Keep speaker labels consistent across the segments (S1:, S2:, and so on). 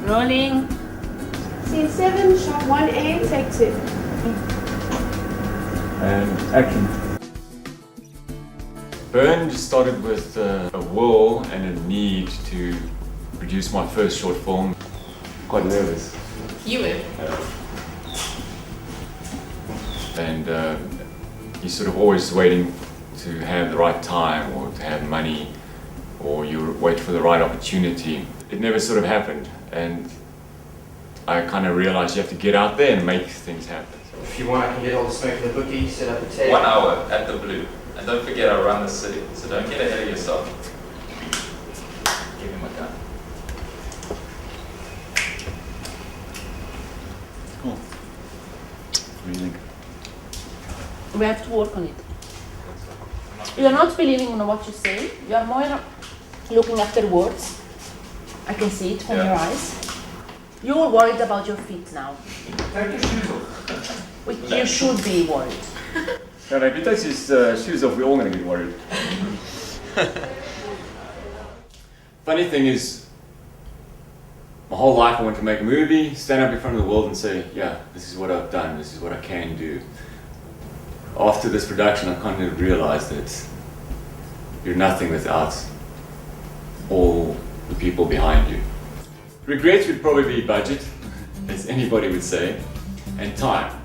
S1: Rolling.
S2: Scene 7, shot 1A, take 2.
S3: And action. Burn just started with a will and a need to produce my first short film. Quite nervous.
S1: You were?
S3: And you're sort of always waiting to have the right time or to have money, or you wait for the right opportunity. It never sort of happened, and I kind of realized you have to get out there and make things happen.
S4: If you want, I can get all the smoke in the bookie, set up a table.
S5: 1 hour at the Blue. And don't forget, I run the city, so don't get ahead of yourself. Give me my gun.
S3: Cool. What do you think?
S1: We have to work on it. You are not believing in what you say. You are more looking after words. I can see it from your eyes. You're worried about your feet now.
S4: Take your shoes off.
S1: You should be worried.
S3: No, if he takes his shoes off, we're all going to get worried. Funny thing is, my whole life I wanted to make a movie, stand up in front of the world and say, yeah, this is what I've done, this is what I can do. After this production, I kind of realized that you're nothing without all the people behind you. Regrets would probably be budget, as anybody would say, and time.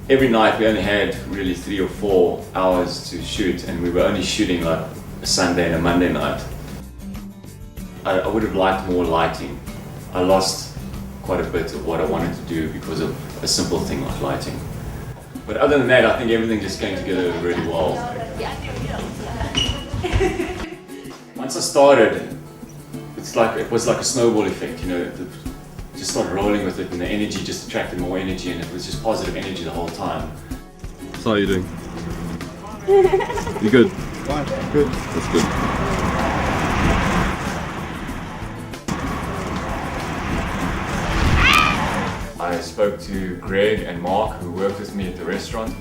S3: Every night we only had really 3 or 4 hours to shoot, and we were only shooting like a Sunday and a Monday night. I would have liked more lighting. I lost quite a bit of what I wanted to do because of a simple thing like lighting. But other than that, I think everything just came together really well. Once I started, it was like a snowball effect, you know. Just started rolling with it, and the energy just attracted more energy, and it was just positive energy the whole time.
S6: So how are you doing? You good?
S7: Fine, good.
S6: That's good.
S3: I spoke to Greg and Mark, who worked with me at the restaurant,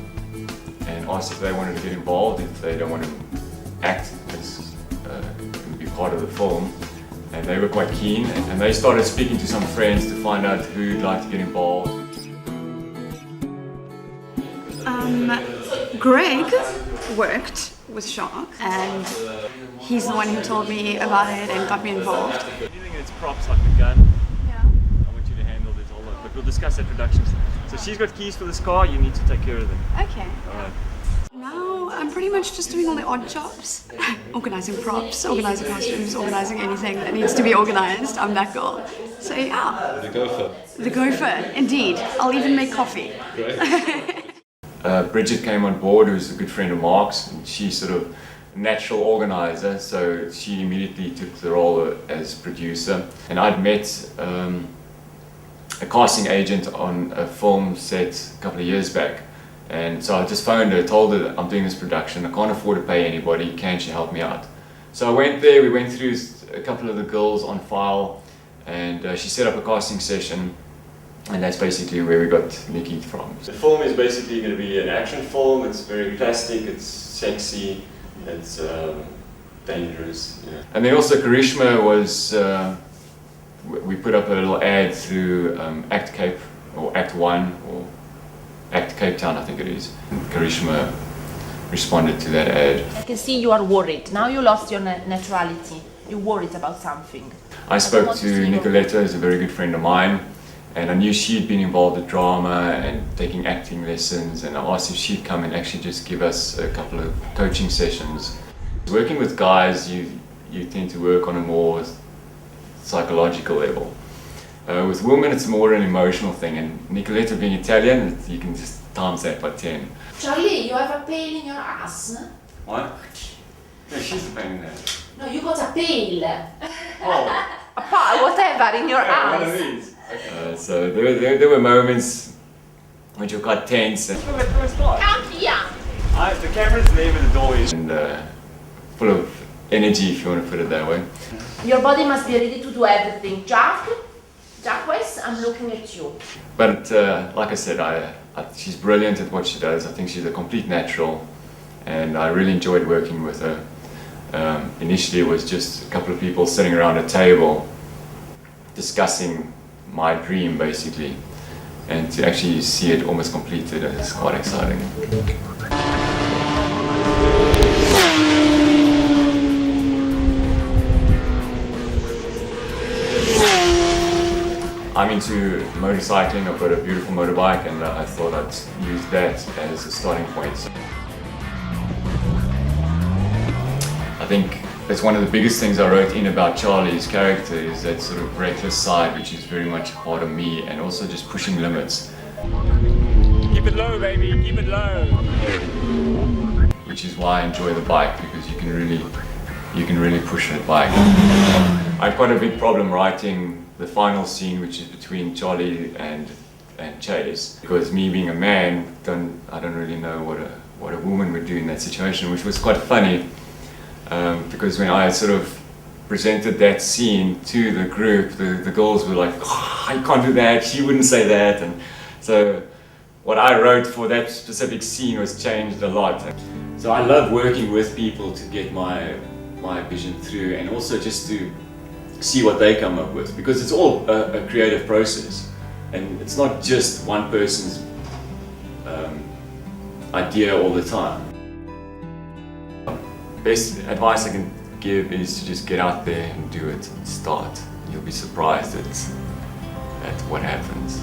S3: and asked if they wanted to get involved, if they don't want to act as be part of the film. And they were quite keen, and they started speaking to some friends to find out who'd like to get involved.
S8: Greg worked with Jacques, and he's the one who told me about it and got me involved.
S3: Anything that's props like the gun, I want you to handle this all up, but we'll discuss that production. So she's got keys for this car, you need to take care of them.
S8: Okay.
S3: All right.
S8: Now I'm pretty much just doing all the odd jobs. Organizing props, organizing costumes, organizing anything that needs to be organized. I'm that girl. So yeah.
S6: The gopher.
S8: The gopher, indeed. I'll even make coffee.
S6: Great.
S3: Bridget came on board, who's a good friend of Mark's, and she's sort of a natural organizer, so she immediately took the role as producer. And I'd met a casting agent on a film set a couple of years back. And so I just phoned her, told her that I'm doing this production, I can't afford to pay anybody, can she help me out? So I went there, we went through a couple of the girls on file, and she set up a casting session, and that's basically where we got Nikki from. The film is basically going to be an action film, it's very plastic, it's sexy, it's dangerous. Yeah. And then also Karishma was, we put up a little ad through Act Cape, or Act 1, or Act Cape Town, I think it is. And Karishma responded to that ad.
S1: I can see you are worried. Now you lost your naturality. You're worried about something.
S3: I spoke to Nicoletta, who's a very good friend of mine, and I knew she'd been involved with drama and taking acting lessons, and I asked if she'd come and actually just give us a couple of coaching sessions. Working with guys, you tend to work on a more psychological level. With women, it's more an emotional thing, and Nicoletta being Italian, you can just times that by 10.
S1: Charlie, you have a pain in your ass.
S3: What? Yeah, she's a pain in the ass.
S1: No, you got a pain.
S3: Oh.
S1: A pile, whatever, in your
S3: Yeah, one of
S1: ass.
S3: these. So there were moments which were quite tense.
S1: Come here.
S3: The camera's there with the door is and full of energy, if you want to put it that way.
S1: Your body must be ready to do everything. Jacques, I'm looking at you.
S3: But like I said, she's brilliant at what she does. I think she's a complete natural, and I really enjoyed working with her. Initially it was just a couple of people sitting around a table discussing my dream basically, and to actually see it almost completed is quite exciting. I'm into motorcycling. I've got a beautiful motorbike, and I thought I'd use that as a starting point. I think that's one of the biggest things I wrote in about Charlie's character, is that sort of reckless side, which is very much part of me, and also just pushing limits.
S7: Keep it low, baby, keep it low.
S3: Which is why I enjoy the bike, because you can really push that bike. I had quite a big problem writing the final scene, which is between Charlie and Chase, because me being a man, I don't really know what a woman would do in that situation, which was quite funny, because when I sort of presented that scene to the group, the girls were like, oh, "You can't do that, she wouldn't say that," and so what I wrote for that specific scene was changed a lot. So I love working with people to get my vision through, and also just to see what they come up with, because it's all a creative process, and it's not just one person's idea all the time. Best advice I can give is to just get out there and do it and start. You'll be surprised at what happens.